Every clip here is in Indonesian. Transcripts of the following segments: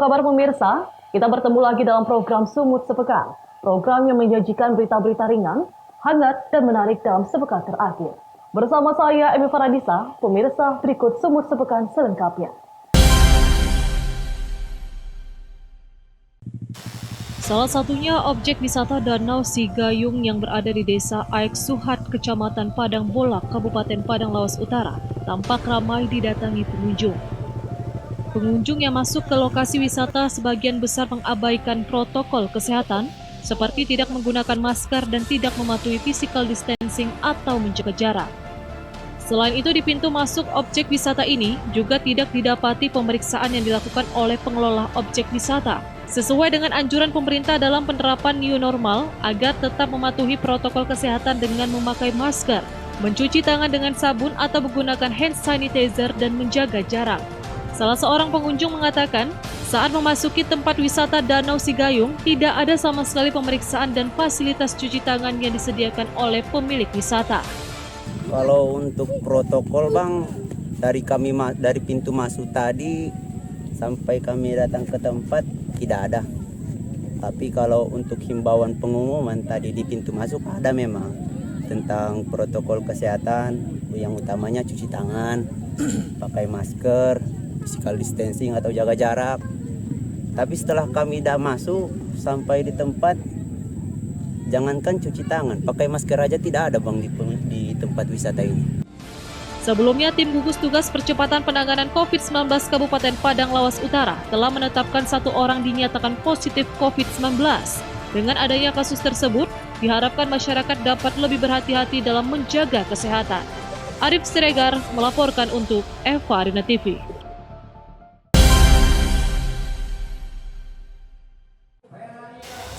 kabar pemirsa? Kita bertemu lagi dalam program Sumut Sepekan. Program yang menyajikan berita-berita ringan, hangat, dan menarik dalam sepekan terakhir. Bersama saya, Emi Faradisa, pemirsa berikut Sumut Sepekan selengkapnya. Salah satunya objek wisata Danau Sigayung yang berada di Desa Aek Suhat, Kecamatan Padang Bolak, Kabupaten Padang Lawas Utara, tampak ramai didatangi pengunjung. Pengunjung yang masuk ke lokasi wisata sebagian besar mengabaikan protokol kesehatan, seperti tidak menggunakan masker dan tidak mematuhi physical distancing atau menjaga jarak. Selain itu, di pintu masuk objek wisata ini juga tidak didapati pemeriksaan yang dilakukan oleh pengelola objek wisata, sesuai dengan anjuran pemerintah dalam penerapan new normal agar tetap mematuhi protokol kesehatan dengan memakai masker, mencuci tangan dengan sabun atau menggunakan hand sanitizer dan menjaga jarak. Salah seorang pengunjung mengatakan, saat memasuki tempat wisata Danau Sigayung, tidak ada sama sekali pemeriksaan dan fasilitas cuci tangan yang disediakan oleh pemilik wisata. Kalau untuk protokol Bang, dari pintu masuk tadi sampai kami datang ke tempat tidak ada. Tapi kalau untuk himbauan pengumuman tadi di pintu masuk ada memang tentang protokol kesehatan, yang utamanya cuci tangan, pakai masker, physical distancing atau jaga jarak. Tapi setelah kami dah masuk sampai di tempat, jangankan cuci tangan, pakai masker aja tidak ada Bang di tempat wisata ini. Sebelumnya, tim gugus tugas percepatan penanganan COVID-19 Kabupaten Padang Lawas Utara telah menetapkan 1 orang dinyatakan positif COVID-19. Dengan adanya kasus tersebut, diharapkan masyarakat dapat lebih berhati-hati dalam menjaga kesehatan. Arif Siregar melaporkan untuk Eva Arena TV.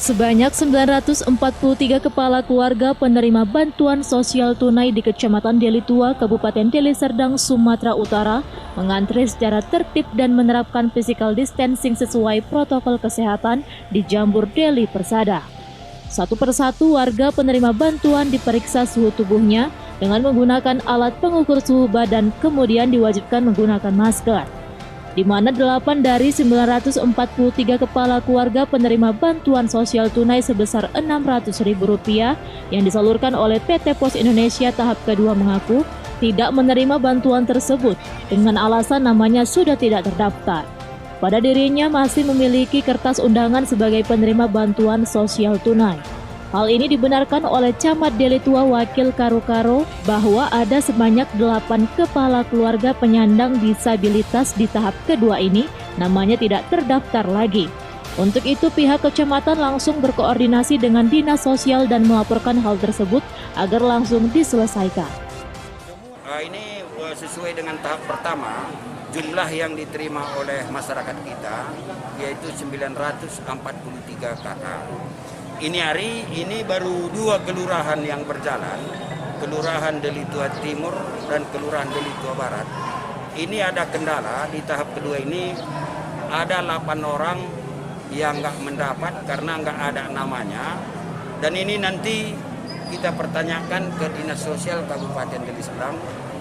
Sebanyak 943 kepala keluarga penerima bantuan sosial tunai di Kecamatan Deli Tua, Kabupaten Deli Serdang, Sumatera Utara mengantre secara tertib dan menerapkan physical distancing sesuai protokol kesehatan di Jambur Deli Persada. Satu persatu warga penerima bantuan diperiksa suhu tubuhnya dengan menggunakan alat pengukur suhu badan, kemudian diwajibkan menggunakan masker. Di mana 8 dari 943 kepala keluarga penerima bantuan sosial tunai sebesar Rp600.000 yang disalurkan oleh PT Pos Indonesia tahap kedua mengaku tidak menerima bantuan tersebut dengan alasan namanya sudah tidak terdaftar. Pada dirinya masih memiliki kertas undangan sebagai penerima bantuan sosial tunai. Hal ini dibenarkan oleh Camat Deli Tua Wakil Karo bahwa ada sebanyak 8 kepala keluarga penyandang disabilitas di tahap kedua ini namanya tidak terdaftar lagi. Untuk itu pihak kecamatan langsung berkoordinasi dengan Dinas Sosial dan melaporkan hal tersebut agar langsung diselesaikan. Ini sesuai dengan tahap pertama, jumlah yang diterima oleh masyarakat kita yaitu 943 kakak. Ini hari ini baru 2 kelurahan yang berjalan, Kelurahan Deli Tua Timur dan Kelurahan Deli Tua Barat. Ini ada kendala di tahap kedua ini, ada 8 orang yang nggak mendapat karena nggak ada namanya, dan ini nanti kita pertanyakan ke Dinas Sosial Kabupaten Deli Serdang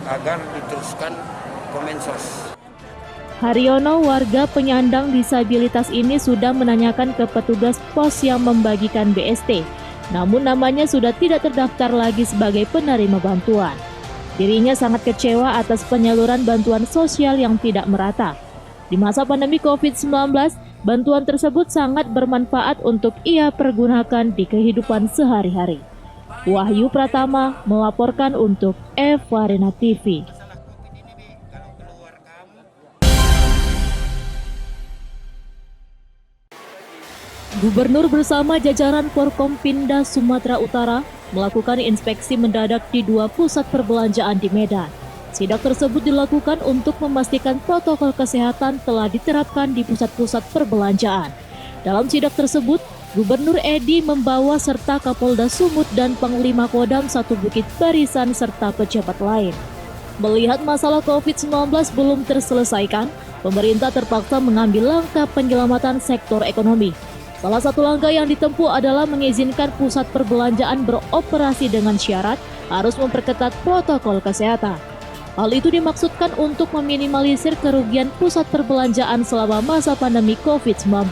agar diteruskan Kemensos. Haryono, warga penyandang disabilitas ini sudah menanyakan ke petugas pos yang membagikan BST, namun namanya sudah tidak terdaftar lagi sebagai penerima bantuan. Dirinya sangat kecewa atas penyaluran bantuan sosial yang tidak merata. Di masa pandemi COVID-19, bantuan tersebut sangat bermanfaat untuk ia pergunakan di kehidupan sehari-hari. Wahyu Pratama melaporkan untuk Eva Arena TV. Gubernur bersama jajaran Forkompinda Sumatera Utara melakukan inspeksi mendadak di 2 pusat perbelanjaan di Medan. Sidak tersebut dilakukan untuk memastikan protokol kesehatan telah diterapkan di pusat-pusat perbelanjaan. Dalam sidak tersebut, Gubernur Edi membawa serta Kapolda Sumut dan Panglima Kodam 1 Bukit Barisan serta pejabat lain. Melihat masalah COVID-19 belum terselesaikan, pemerintah terpaksa mengambil langkah penyelamatan sektor ekonomi. Salah satu langkah yang ditempuh adalah mengizinkan pusat perbelanjaan beroperasi dengan syarat harus memperketat protokol kesehatan. Hal itu dimaksudkan untuk meminimalisir kerugian pusat perbelanjaan selama masa pandemi COVID-19.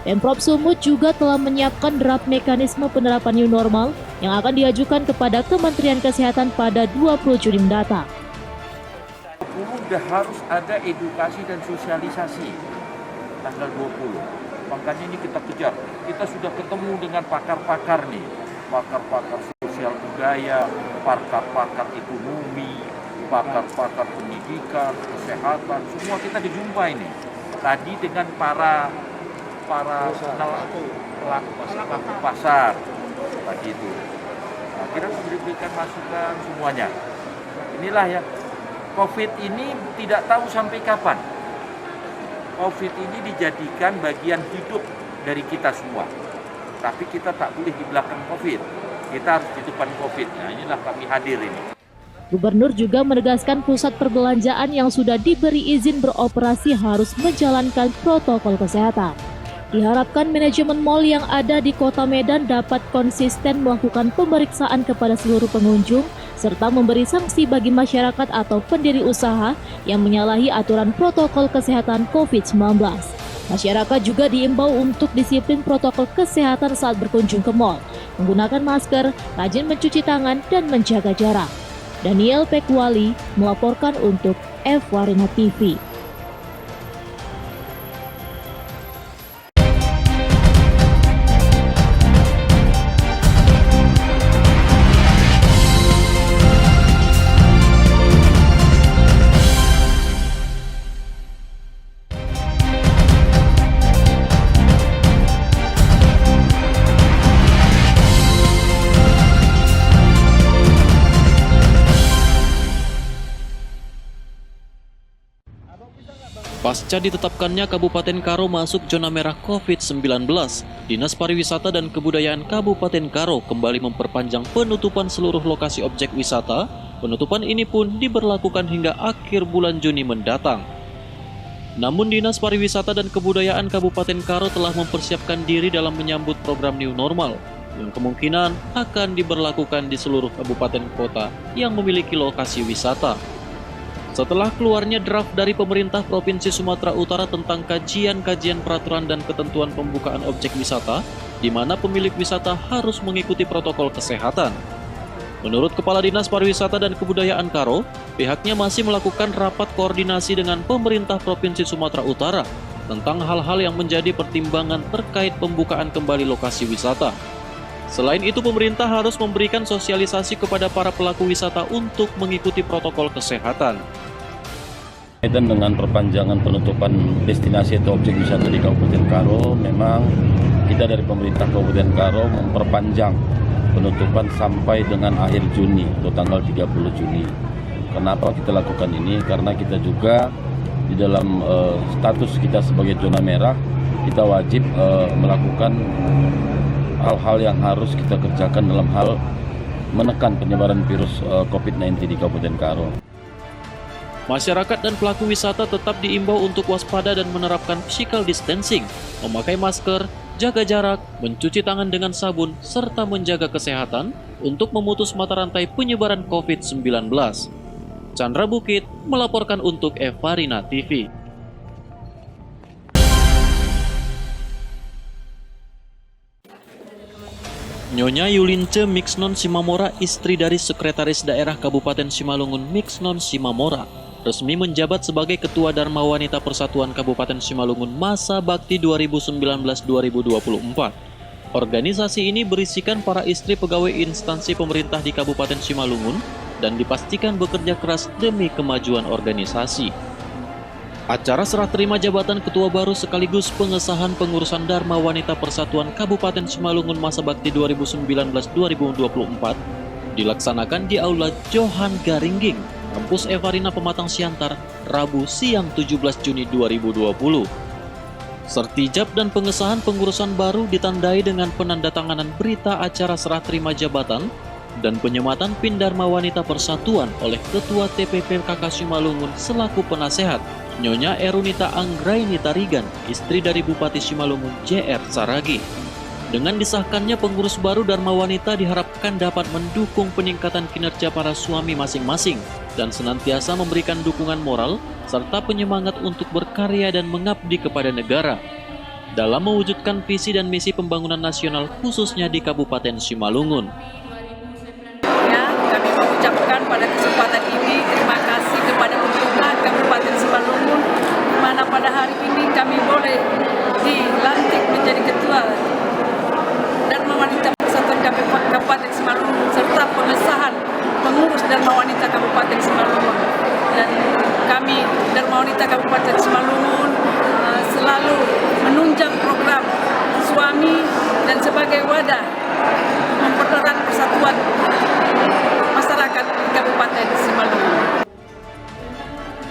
Pemprov Sumut juga telah menyiapkan draft mekanisme penerapan new normal yang akan diajukan kepada Kementerian Kesehatan pada 20 Juni mendatang. Sudah harus ada edukasi dan sosialisasi tanggal 20. Makanya ini kita kejar. Kita sudah ketemu dengan pakar-pakar nih. Pakar-pakar sosial budaya, pakar-pakar ekonomi, pakar-pakar pendidikan, kesehatan, semua kita dijumpa ini. Tadi dengan para pelaku pasar tadi itu. Nah, kita berikan masukan semuanya. Inilah ya, COVID ini tidak tahu sampai kapan. COVID ini dijadikan bagian hidup dari kita semua. Tapi kita tak boleh di belakang COVID. Kita harus di depan COVID. Nah, inilah kami hadir ini. Gubernur juga menegaskan pusat perbelanjaan yang sudah diberi izin beroperasi harus menjalankan protokol kesehatan. Diharapkan manajemen mal yang ada di Kota Medan dapat konsisten melakukan pemeriksaan kepada seluruh pengunjung serta memberi sanksi bagi masyarakat atau pendiri usaha yang menyalahi aturan protokol kesehatan COVID-19. Masyarakat juga diimbau untuk disiplin protokol kesehatan saat berkunjung ke mal, menggunakan masker, rajin mencuci tangan, dan menjaga jarak. Daniel Pekwali melaporkan untuk F-Warina TV. Pasca ditetapkannya Kabupaten Karo masuk zona merah COVID-19, Dinas Pariwisata dan Kebudayaan Kabupaten Karo kembali memperpanjang penutupan seluruh lokasi objek wisata. Penutupan ini pun diberlakukan hingga akhir bulan Juni mendatang. Namun Dinas Pariwisata dan Kebudayaan Kabupaten Karo telah mempersiapkan diri dalam menyambut program New Normal yang kemungkinan akan diberlakukan di seluruh kabupaten kota yang memiliki lokasi wisata. Setelah keluarnya draft dari pemerintah Provinsi Sumatera Utara tentang kajian-kajian peraturan dan ketentuan pembukaan objek wisata, di mana pemilik wisata harus mengikuti protokol kesehatan. Menurut Kepala Dinas Pariwisata dan Kebudayaan Karo, pihaknya masih melakukan rapat koordinasi dengan pemerintah Provinsi Sumatera Utara tentang hal-hal yang menjadi pertimbangan terkait pembukaan kembali lokasi wisata. Selain itu, pemerintah harus memberikan sosialisasi kepada para pelaku wisata untuk mengikuti protokol kesehatan. Dan dengan perpanjangan penutupan destinasi atau objek wisata di Kabupaten Karo, memang kita dari pemerintah Kabupaten Karo memperpanjang penutupan sampai dengan akhir Juni atau tanggal 30 Juni. Kenapa kita lakukan ini? Karena kita juga di dalam status kita sebagai zona merah, kita wajib melakukan hal-hal yang harus kita kerjakan dalam hal menekan penyebaran virus COVID-19 di Kabupaten Karo. Masyarakat dan pelaku wisata tetap diimbau untuk waspada dan menerapkan physical distancing, memakai masker, jaga jarak, mencuci tangan dengan sabun, serta menjaga kesehatan untuk memutus mata rantai penyebaran COVID-19. Chandra Bukit melaporkan untuk F-Warina TV. Nyonya Yulince Mixnon Simamora, istri dari Sekretaris Daerah Kabupaten Simalungun Mixnon Simamora, resmi menjabat sebagai Ketua Dharma Wanita Persatuan Kabupaten Simalungun masa bakti 2019-2024. Organisasi ini berisikan para istri pegawai instansi pemerintah di Kabupaten Simalungun dan dipastikan bekerja keras demi kemajuan organisasi. Acara serah terima jabatan ketua baru sekaligus pengesahan pengurusan Dharma Wanita Persatuan Kabupaten Simalungun masa bakti 2019-2024 dilaksanakan di Aula Johan Garingging, Kampus F-Warina Pematang Siantar, Rabu siang 17 Juni 2020. Sertijab dan pengesahan pengurusan baru ditandai dengan penandatanganan berita acara serah terima jabatan dan penyematan PIN Dharma Wanita Persatuan oleh Ketua TPP KK Simalungun selaku penasehat, Nyonya Erunita Anggraini Tarigan, istri dari Bupati Simalungun JR Saragi. Dengan disahkannya pengurus baru Dharma Wanita diharapkan dapat mendukung peningkatan kinerja para suami masing-masing dan senantiasa memberikan dukungan moral serta penyemangat untuk berkarya dan mengabdi kepada negara dalam mewujudkan visi dan misi pembangunan nasional khususnya di Kabupaten Simalungun. Ya, kami mengucapkan pada kesempatan ini terima kasih kepada pemerintah Kabupaten Simalungun, di mana pada hari ini kami boleh dilantik menjadi ketua Dharma Wanita Persatuan Kabupaten Simalungun serta pengesahan pengurus Dharma Wanita Kabupaten Simalungun. Dan kami Dharma Wanita Kabupaten Simalungun selalu menunjang program suami dan sebagai wadah mempererat persatuan masyarakat Kabupaten Simalungun.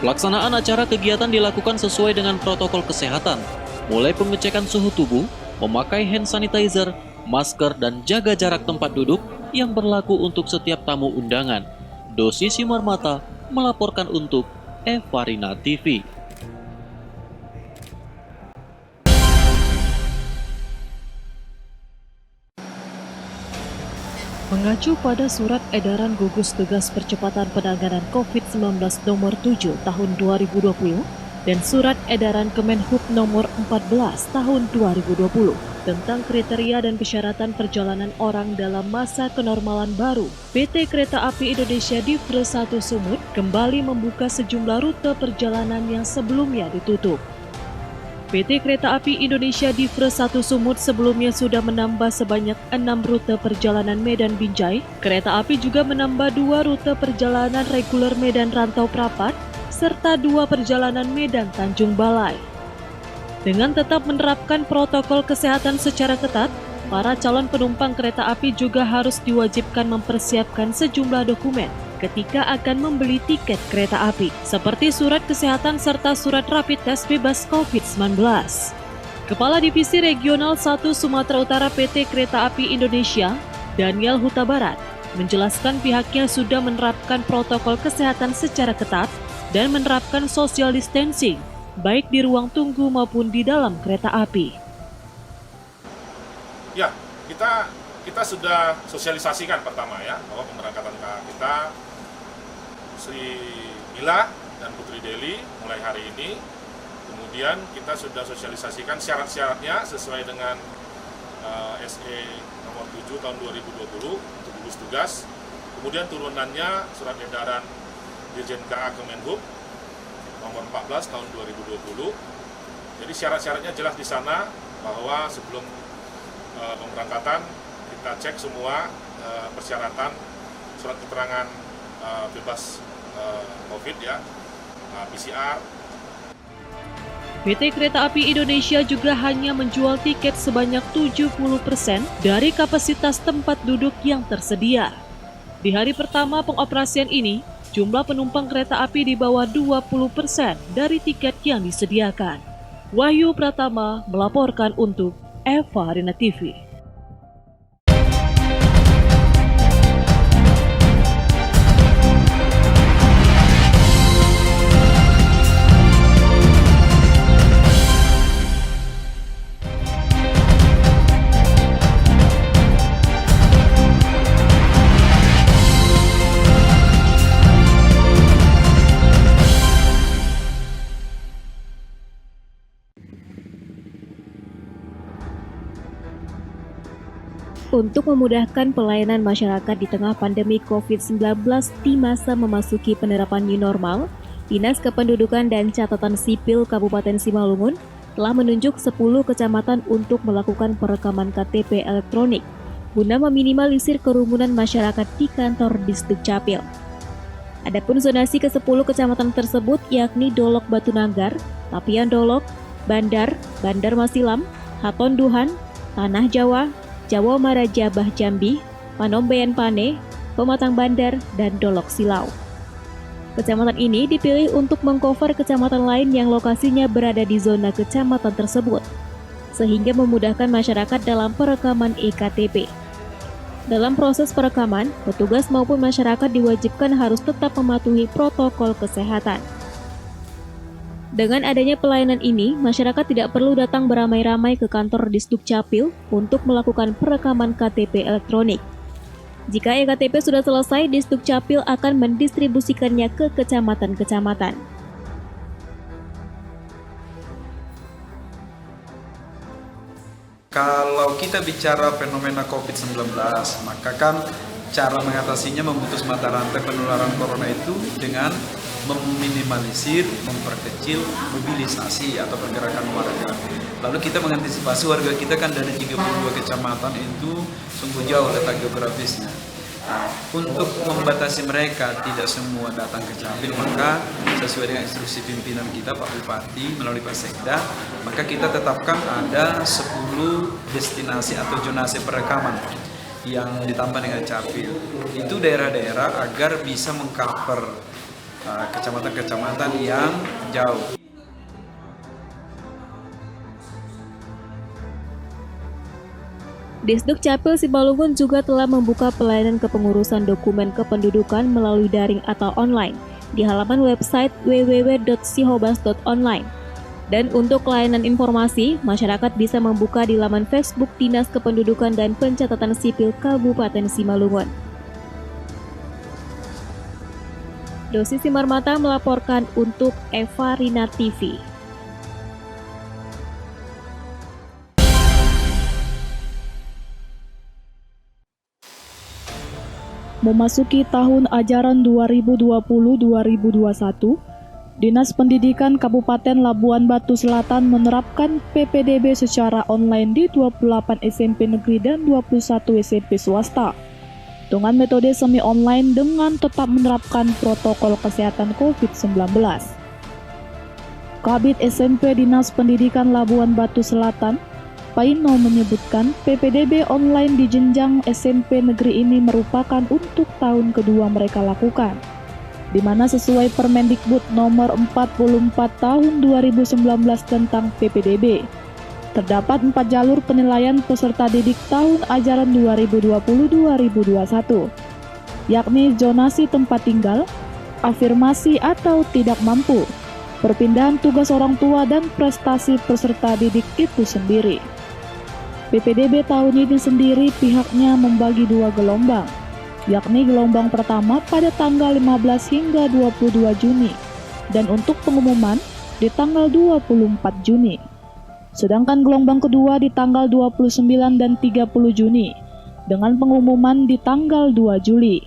Pelaksanaan acara kegiatan dilakukan sesuai dengan protokol kesehatan, mulai pengecekan suhu tubuh, memakai hand sanitizer, masker, dan jaga jarak tempat duduk yang berlaku untuk setiap tamu undangan. Dosi Simarmata melaporkan untuk Evarina TV. Mengacu pada Surat Edaran Gugus Tugas Percepatan Penanganan COVID-19 Nomor 7 Tahun 2020 dan Surat Edaran Kemenhub Nomor 14 Tahun 2020 tentang kriteria dan persyaratan perjalanan orang dalam masa kenormalan baru, PT Kereta Api Indonesia Divre 1 Sumut kembali membuka sejumlah rute perjalanan yang sebelumnya ditutup. PT Kereta Api Indonesia Divre 1 Sumut sebelumnya sudah menambah sebanyak 6 rute perjalanan Medan Binjai. Kereta api juga menambah 2 rute perjalanan reguler Medan Rantau Prapat, serta 2 perjalanan Medan Tanjung Balai. Dengan tetap menerapkan protokol kesehatan secara ketat, para calon penumpang kereta api juga harus diwajibkan mempersiapkan sejumlah dokumen ketika akan membeli tiket kereta api, seperti surat kesehatan serta surat rapid test bebas COVID-19. Kepala Divisi Regional 1 Sumatera Utara PT Kereta Api Indonesia, Daniel Huta Barat, menjelaskan pihaknya sudah menerapkan protokol kesehatan secara ketat dan menerapkan social distancing, baik di ruang tunggu maupun di dalam kereta api. Ya, kita sudah sosialisasikan pertama ya, bahwa pemberangkatan kita Sri Mila dan Putri Deli mulai hari ini. Kemudian kita sudah sosialisasikan syarat-syaratnya sesuai dengan SE nomor 7 tahun 2020 untuk gugus tugas. Kemudian turunannya surat edaran Dirjen KA Kemenhub nomor 14 tahun 2020. Jadi syarat-syaratnya jelas di sana bahwa sebelum pemberangkatan kita cek semua persyaratan surat keterangan bebas COVID ya, PCR. PT Kereta Api Indonesia juga hanya menjual tiket sebanyak 70% dari kapasitas tempat duduk yang tersedia. Di hari pertama pengoperasian ini, jumlah penumpang kereta api di bawah 20% dari tiket yang disediakan. Wahyu Pratama melaporkan untuk Evarina TV. Untuk memudahkan pelayanan masyarakat di tengah pandemi COVID-19 di masa memasuki penerapan new normal, Dinas Kependudukan dan Catatan Sipil Kabupaten Simalungun telah menunjuk 10 kecamatan untuk melakukan perekaman KTP elektronik guna meminimalisir kerumunan masyarakat di kantor Disdukcapil. Adapun zonasi ke 10 kecamatan tersebut yakni Dolok Batunanggar, Tapian Dolok, Bandar, Bandar Masilam, Hatonduhan, Tanah Jawa, Jawa Maraja Bah Jambi, Panombean Pane, Pematang Bandar, dan Dolok Silau. Kecamatan ini dipilih untuk mengcover kecamatan lain yang lokasinya berada di zona kecamatan tersebut, sehingga memudahkan masyarakat dalam perekaman EKTP. Dalam proses perekaman, petugas maupun masyarakat diwajibkan harus tetap mematuhi protokol kesehatan. Dengan adanya pelayanan ini, masyarakat tidak perlu datang beramai-ramai ke kantor Disdukcapil untuk melakukan perekaman KTP elektronik. Jika eKTP sudah selesai, Disdukcapil akan mendistribusikannya ke kecamatan-kecamatan. Kalau kita bicara fenomena COVID-19, maka kan cara mengatasinya memutus mata rantai penularan corona itu dengan meminimalisir, memperkecil mobilisasi atau pergerakan warga. Lalu kita mengantisipasi warga kita kan dari 32 kecamatan itu sungguh jauh letak geografisnya. Nah, untuk membatasi mereka tidak semua datang ke Capil, maka sesuai dengan instruksi pimpinan kita Pak Bupati melalui Pak Sekda, maka kita tetapkan ada 10 destinasi atau zonasi perekaman yang ditambah dengan Capil. Itu daerah-daerah agar bisa mengcover kecamatan-kecamatan yang jauh. Disdukcapil Simalungun juga telah membuka pelayanan kepengurusan dokumen kependudukan melalui daring atau online di halaman website www.sihobas.online. Dan untuk layanan informasi, masyarakat bisa membuka di laman Facebook Dinas Kependudukan dan Pencatatan Sipil Kabupaten Simalungun. Dosi Simarmata melaporkan untuk Eva Rina TV. Memasuki tahun ajaran 2020-2021, Dinas Pendidikan Kabupaten Labuan Batu Selatan menerapkan PPDB secara online di 28 SMP negeri dan 21 SMP swasta dengan metode semi-online dengan tetap menerapkan protokol kesehatan COVID-19. Kabid SMP Dinas Pendidikan Labuan Batu Selatan, Paino menyebutkan PPDB online di jenjang SMP negeri ini merupakan untuk tahun kedua mereka lakukan, di mana sesuai Permendikbud nomor 44 tahun 2019 tentang PPDB, terdapat 4 jalur penilaian peserta didik tahun ajaran 2020-2021, yakni zonasi tempat tinggal, afirmasi atau tidak mampu, perpindahan tugas orang tua dan prestasi peserta didik itu sendiri. PPDB tahun ini sendiri pihaknya membagi 2 gelombang, yakni gelombang pertama pada tanggal 15 hingga 22 Juni, dan untuk pengumuman di tanggal 24 Juni. Sedangkan gelombang kedua di tanggal 29 dan 30 Juni, dengan pengumuman di tanggal 2 Juli.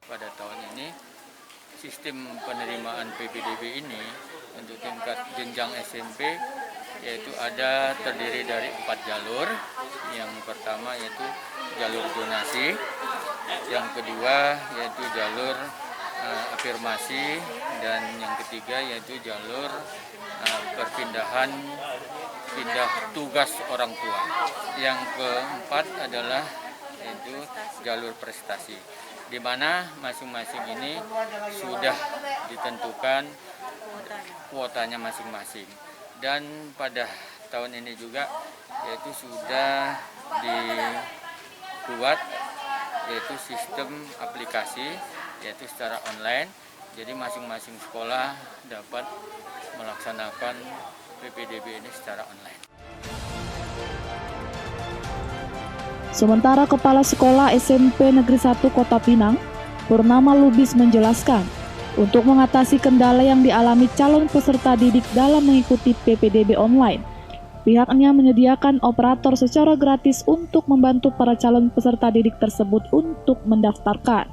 Pada tahun ini, sistem penerimaan PPDB ini untuk tingkat jenjang SMP yaitu terdiri dari 4 jalur. Yang pertama yaitu jalur zonasi, yang kedua yaitu jalur afirmasi, dan yang ketiga yaitu jalur pindah tugas orang tua. Yang keempat adalah yaitu jalur prestasi, di mana masing-masing ini sudah ditentukan kuotanya masing-masing. Dan pada tahun ini juga yaitu sudah dibuat yaitu sistem aplikasi yaitu secara online, jadi masing-masing sekolah dapat melaksanakan PPDB ini secara online. Sementara Kepala Sekolah SMP Negeri 1 Kota Pinang, Purnama Lubis menjelaskan, untuk mengatasi kendala yang dialami calon peserta didik dalam mengikuti PPDB online, pihaknya menyediakan operator secara gratis untuk membantu para calon peserta didik tersebut untuk mendaftarkan.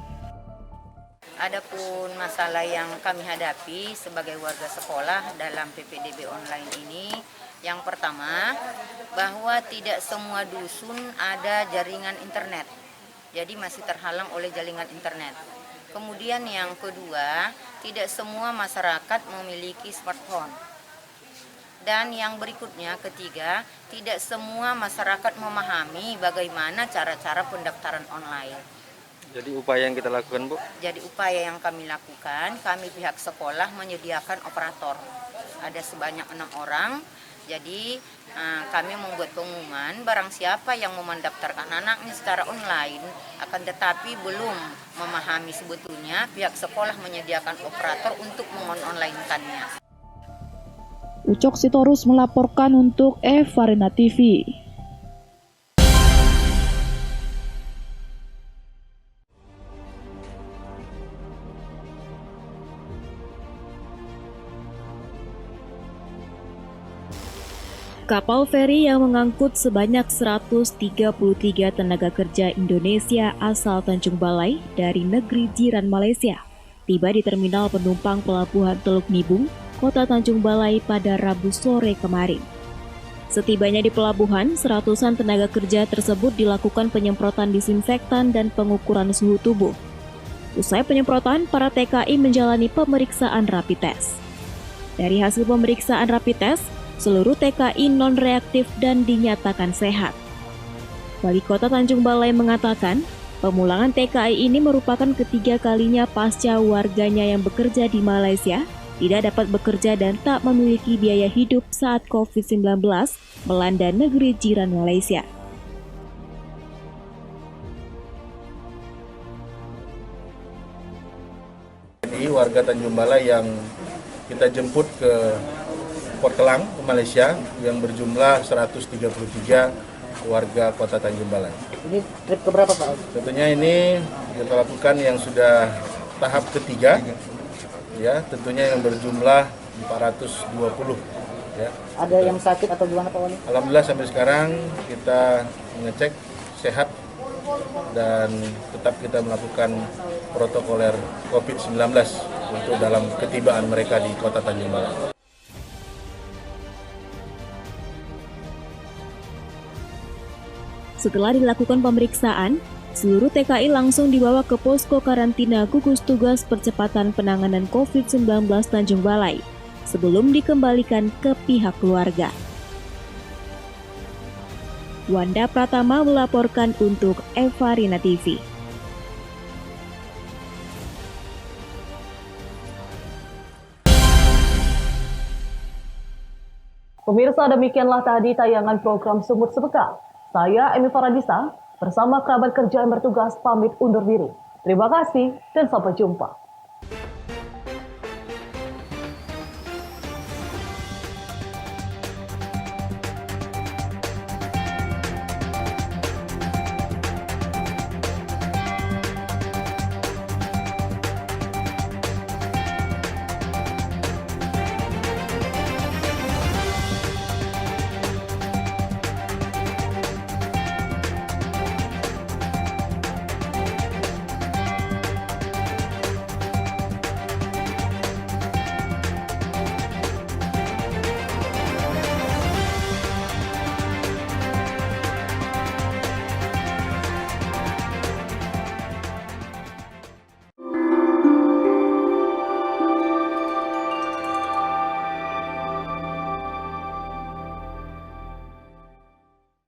Adapun masalah yang kami hadapi sebagai warga sekolah dalam PPDB online ini, yang pertama, bahwa tidak semua dusun ada jaringan internet, jadi masih terhalang oleh jaringan internet. Kemudian yang kedua, tidak semua masyarakat memiliki smartphone. Dan yang berikutnya, ketiga, tidak semua masyarakat memahami bagaimana cara-cara pendaftaran online. Jadi upaya yang kita lakukan, Bu? Jadi upaya yang kami lakukan, kami pihak sekolah menyediakan operator. Ada sebanyak 6 orang Jadi kami membuat pengumuman barang siapa yang mau mendaftarkan anaknya secara online, akan tetapi belum memahami sebetulnya pihak sekolah menyediakan operator untuk mengonline-kannya. Ucok Sitorus melaporkan untuk Evarina TV. Kapal feri yang mengangkut sebanyak 133 tenaga kerja Indonesia asal Tanjung Balai dari negeri jiran Malaysia tiba di terminal penumpang pelabuhan Teluk Nibung, Kota Tanjung Balai pada Rabu sore kemarin. Setibanya di pelabuhan, seratusan tenaga kerja tersebut dilakukan penyemprotan disinfektan dan pengukuran suhu tubuh. Usai penyemprotan, para TKI menjalani pemeriksaan rapid test. Dari hasil pemeriksaan rapid test, seluruh TKI non-reaktif dan dinyatakan sehat. Wali Kota Tanjung Balai mengatakan, pemulangan TKI ini merupakan ketiga kalinya pasca warganya yang bekerja di Malaysia tidak dapat bekerja dan tak memiliki biaya hidup saat COVID-19 melanda negeri jiran Malaysia. Jadi warga Tanjung Balai yang kita jemput ke Port Kelang ke Malaysia yang berjumlah 133 warga Kota Tanjung Balai. Ini trip keberapa Pak? Tentunya ini kita lakukan yang sudah tahap ketiga, ya tentunya yang berjumlah 420. Ya. Ada yang sakit atau gimana Pak Wali? Alhamdulillah sampai sekarang kita mengecek sehat dan tetap kita melakukan protokoler COVID-19 untuk dalam ketibaan mereka di Kota Tanjung Balai. Setelah dilakukan pemeriksaan, seluruh TKI langsung dibawa ke posko karantina gugus tugas percepatan penanganan COVID-19 Tanjung Balai sebelum dikembalikan ke pihak keluarga. Wanda Pratama melaporkan untuk Evarina TV. Pemirsa, demikianlah tadi tayangan program Sumut Sepekan. Saya Emi Faradisa bersama kerabat kerja yang bertugas pamit undur diri. Terima kasih dan sampai jumpa.